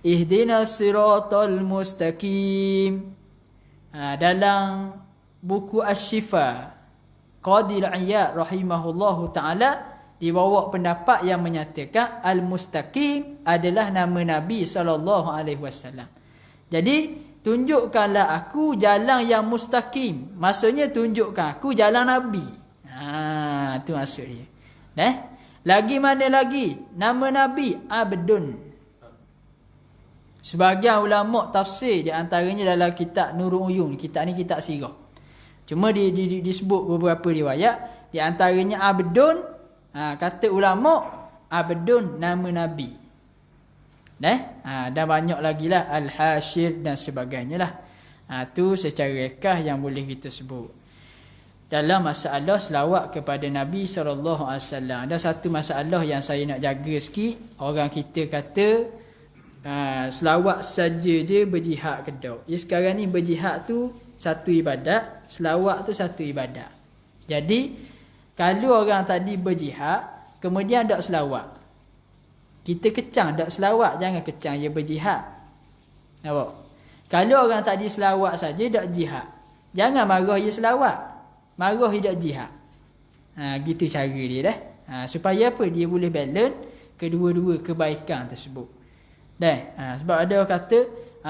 Ihdinas siratal mustaqim. Dalam buku Asy-Syifa, Qadhi Al-Iyad rahimahullahu ta'ala dibawa pendapat yang menyatakan Al-Mustaqim adalah nama Nabi SAW. Jadi tunjukkanlah aku jalan yang mustaqim. Maksudnya tunjukkan aku jalan Nabi. Itu maksud dia. Lagi mana lagi? Nama Nabi Abdun. Sebahagian ulama tafsir, di antaranya dalam kitab Nurul Uyun. Kitab ni kitab sirah. Cuma disebut beberapa riwayat. Di antaranya Abdun. Kata ulama, Abdun nama Nabi. Dan banyak lagi lah Al-Hashir dan sebagainya lah. Tu secara rekah yang boleh kita sebut. Dalam masalah selawat kepada Nabi SAW, ada satu masalah yang saya nak jaga sikit. Orang kita kata selawat saja je berjihad ke tak? Sekarang ni berjihad tu satu ibadat, selawat tu satu ibadat. Jadi kalau orang tadi berjihad kemudian tak selawat, kita kecang tak selawat, jangan kecang dia berjihad. Nampak? Kalau orang tadi selawat saja tak jihad, jangan marah dia selawat, marah dia tak jihad. Gitu cara dia dah. Supaya apa? Dia boleh balance kedua-dua kebaikan tersebut. Sebab ada orang kata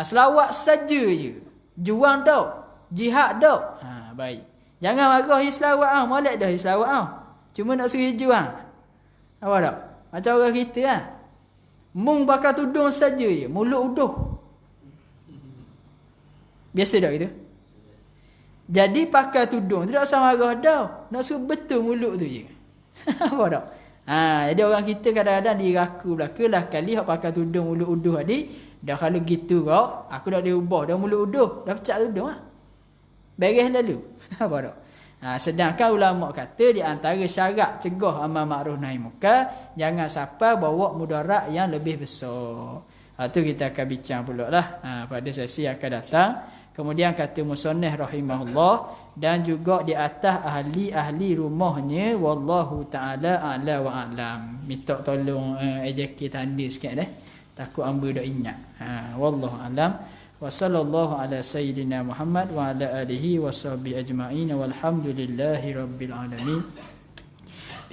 selawat saja je, juang tak, jihad tak. Baik. Jangan marah dia selawat molek dah dia selawat cuma nak suruh juang. Apa tak? Macam orang kita mung bakar tudung saja je, mulut uduh. Biasa tak gitu? Jadi pakai tudung tidak usah marah dah, nak suruh betul mulut tu je. Apa tak? Jadi orang kita kadang-kadang diraku belakalah kali hak pakai tudung mulut uduh tadi. Dah kalau gitu kau, aku dah diubah dah mulut uduh, dah pecah tudung beres lalu. Apa tak? Sedangkan ulama kata di antara syarat cegah amal makruf nahi munkar, jangan sampai bawa mudarat yang lebih besar. Tu kita akan bincang pula lah pada sesi akan datang. Kemudian kata musannif rahimahullah, dan juga di atas ahli-ahli rumahnya, wallahu ta'ala a'la wa a'lam. Minta tolong AJK tanda sikit takut hamba dah ingat. Wallahu a'lam. Wa sallallahu ala sayyidina Muhammad wa ala alihi wa sahbihi ajma'in walhamdulillahi rabbil alamin.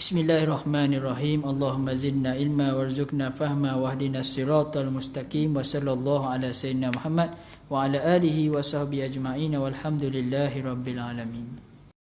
Bismillahirrahmanirrahim. Allahumma zidna ilma warzuqna fahma wahdina siratal mustaqim. Wa sallallahu ala sayyidina Muhammad wa ala alihi wa sahbihi ajma'in walhamdulillahi rabbil alamin.